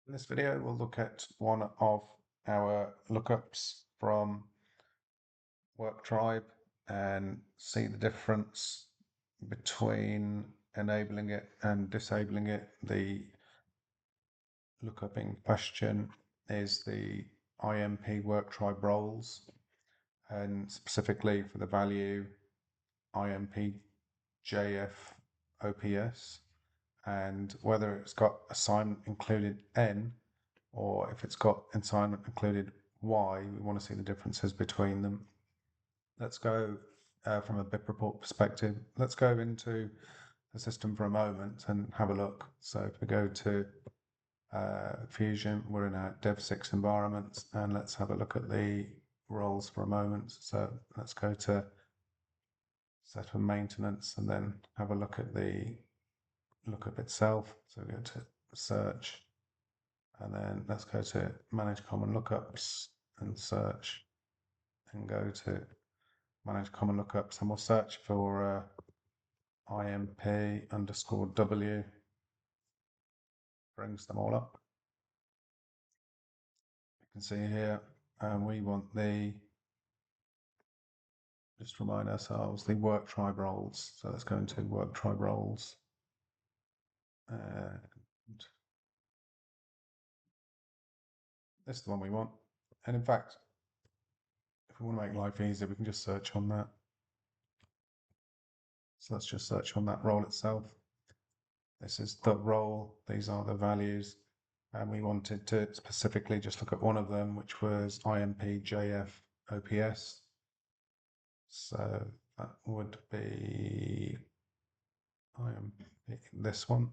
In this video, we'll look at one of our lookups from Worktribe and see the difference between enabling it and disabling it. The lookup in question is the IMP Worktribe roles, and specifically for the value IMP JF OPS, and whether it's got assignment included N or if it's got assignment included Y, we want to see the differences between them. Let's go from a BIP report perspective. Let's go into the system for a moment and have a look. So if we go to Fusion, we're in our Dev6 environment, and let's have a look at the roles for a moment. So let's go to set for maintenance and then have a look at the lookup itself. So we go to search, and then let's go to manage common lookups and search, and go to manage common lookups, and we'll search for IMP_W. Brings them all up. You can see here, and we want the, just remind ourselves, the Worktribe roles. So let's go into Worktribe roles. And this is the one we want. And in fact, if we want to make life easier, we can just search on that. So let's just search on that role itself. This is the role, these are the values, and we wanted to specifically just look at one of them, which was IMP JF OPS. So that would be IMP, this one.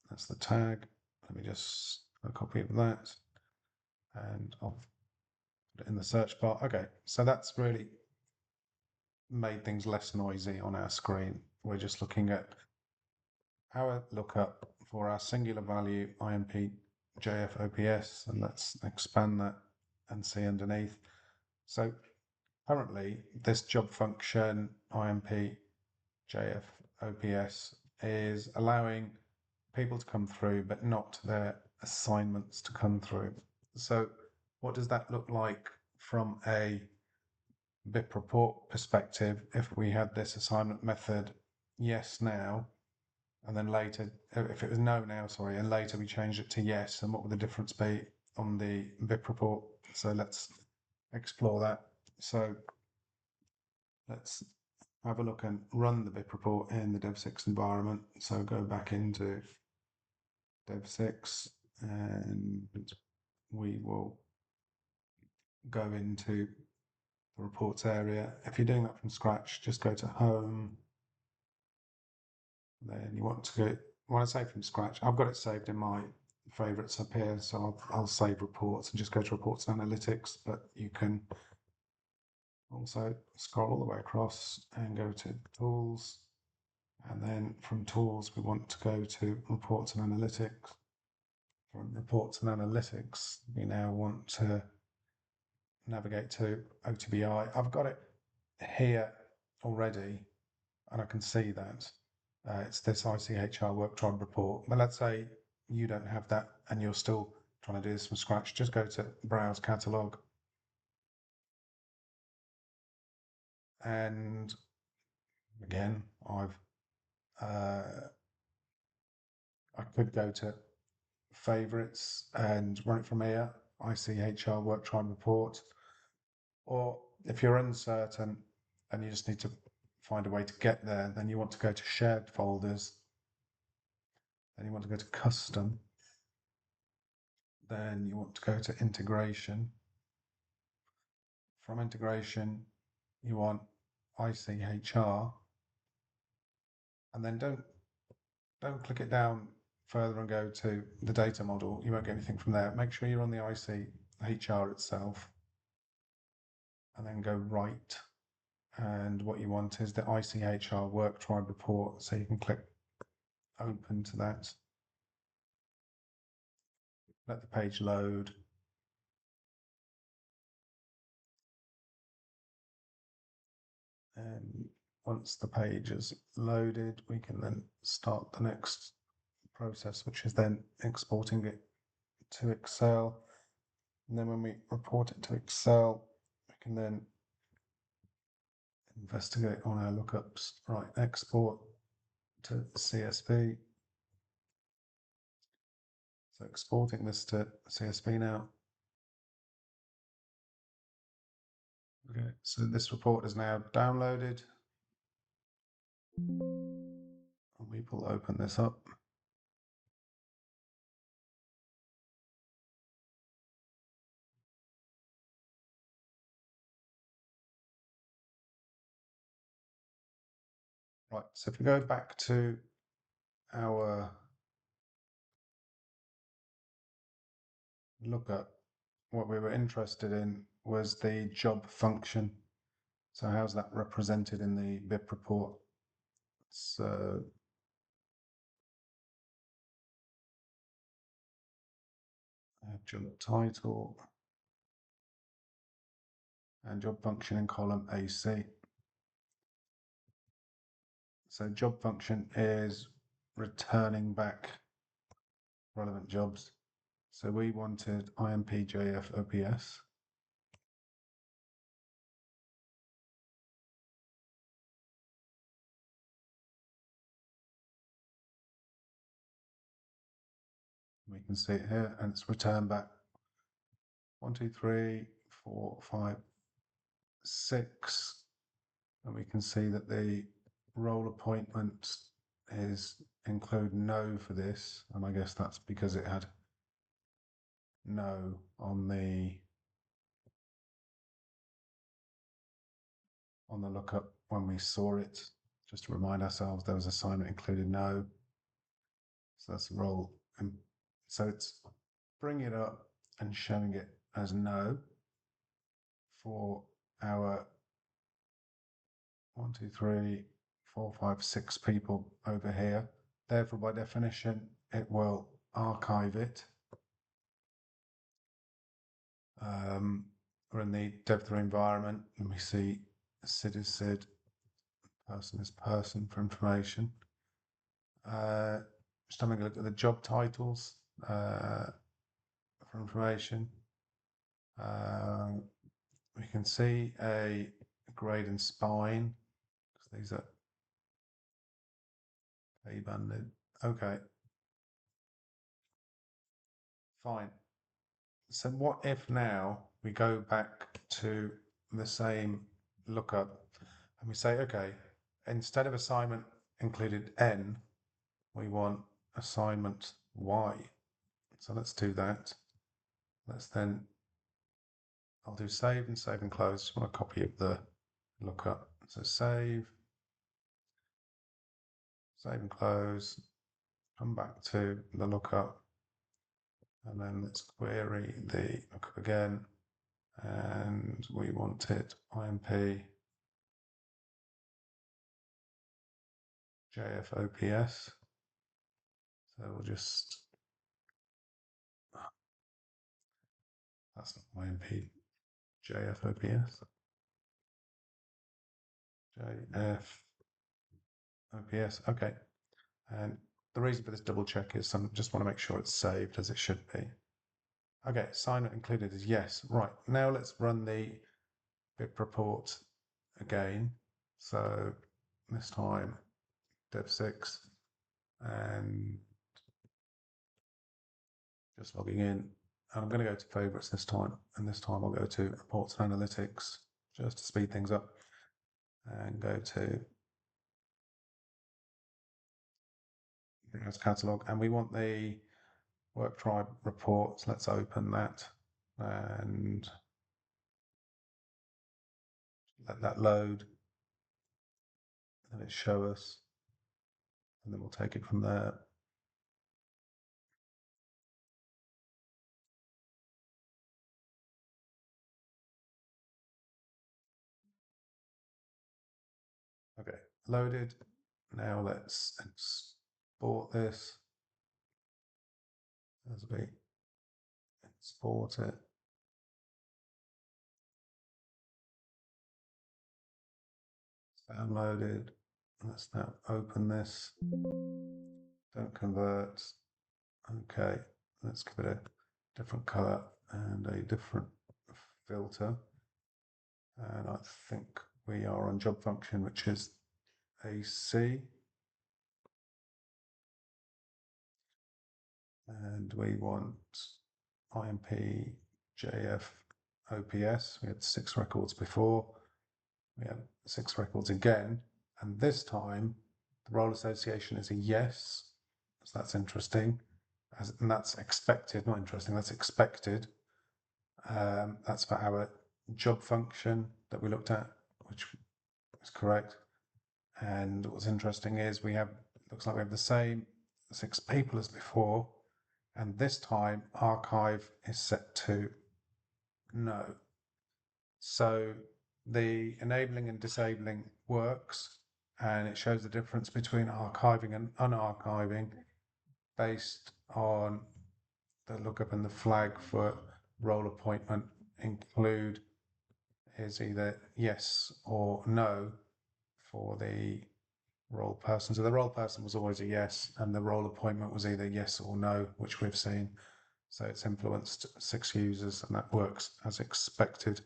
That's the tag. Let me just a copy of that, and I'll put it in the search bar. Okay, so that's really made things less noisy on our screen. We're just looking at our lookup for our singular value IMP JF OPS, and let's expand that and see underneath. So currently this job function IMP JF OPS is allowing people to come through, but not their assignments to come through. So what does that look like from a BIP report perspective if we had this assignment method yes now, and then later, if it was no now, sorry, and later we changed it to yes, and what would the difference be on the BIP report? So let's explore that. So let's have a look and run the BIP report in the Dev6 environment. So go back into Dev6, and we will go into the reports area. If you're doing that from scratch, just go to home. Then you want to go, when I say from scratch, I've got it saved in my favorites up here. So I'll save reports and just go to reports and analytics, but you can also scroll all the way across and go to tools. And then from tools, we want to go to reports and analytics. From reports and analytics, we now want to navigate to OTBI. I've got it here already, and I can see that. It's this ICHR Worktribe report. But let's say you don't have that and you're still trying to do this from scratch. Just go to Browse Catalog. And again, I could go to favorites and run it from here, ICHR Worktribe report. Or if you're uncertain and you just need to find a way to get there, then you want to go to shared folders. Then you want to go to custom. Then you want to go to integration. From integration, you want ICHR, and then don't click it down further and go to the data model. You won't get anything from there. Make sure you're on the ICHR itself, and then go right. And what you want is the ICHR Worktribe report. So you can click open to that. Let the page load. And once the page is loaded, we can then start the next process, which is then exporting it to Excel. And then when we report it to Excel, we can then investigate on our lookups. Right, export to CSV. So exporting this to CSV now. Okay, so this report is now downloaded. And we will open this up. Right, so if we go back to our lookup, what we were interested in was the job function. So how's that represented in the BIP report? So job title and job function in column AC. So job function is returning back relevant jobs. So we wanted IMP JF OPS. We can see it here, and it's returned back 1, 2, 3, 4, 5, 6. And we can see that the role appointment is include no for this, and I guess that's because it had no on the lookup when we saw it. Just to remind ourselves, there was assignment included no. So that's the role. And so it's bringing it up and showing it as no for our 1, 2, 3, 4, 5, 6 people over here. Therefore, by definition, it will archive it. We're in the Dev3 environment, and we see SID is SID, person is person for information. Just having a look at the job titles for information. We can see a grade and spine, because these are A-banded. Okay, fine. So what if now we go back to the same lookup and we say, okay, instead of assignment included N, we want assignment Y. So let's do that. Let's then, I'll do save and close. Just want a copy of the lookup. So save and close, come back to the lookup, and then let's query the lookup again. And we want it IMP JFOPS. So we'll just, that's not IMP JFOPS. JFOPS, okay. And the reason for this double check is just want to make sure it's saved as it should be. Okay, assignment included is yes. Right, now let's run the BIP report again. So this time dev6 and just logging in. And I'm going to go to favorites this time, and this time I'll go to reports and analytics just to speed things up and go to browse catalog, and we want the Worktribe reports. Let's open that and let that load, and it show us, and then we'll take it from there. Okay, loaded. Now let's export this as we export it. It's downloaded. Let's now open this. Don't convert. Okay, let's give it a different color and a different filter. And I think we are on job function, which is AC. And we want IMP, JF, OPS. We had 6 records before. We have 6 records again. And this time, the role association is a yes. So that's interesting. And that's expected, not interesting, that's expected. That's for our job function that we looked at, which is correct. And what's interesting is looks like we have the same 6 people as before. And this time, archive is set to no. So the enabling and disabling works, and it shows the difference between archiving and unarchiving based on the lookup and the flag for role appointment include is either yes or no for the role person. So the role person was always a yes, and the role appointment was either yes or no, which we've seen. So it's influenced 6 users, and that works as expected.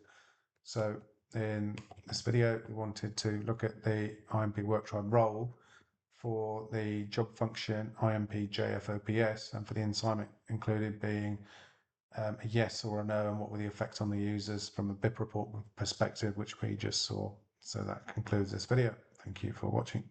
So in this video, we wanted to look at the IMP Worktribe role for the job function IMP JFOPS, and for the assignment included being a yes or a no, and what were the effects on the users from a BIP report perspective, which we just saw. So that concludes this video. Thank you for watching.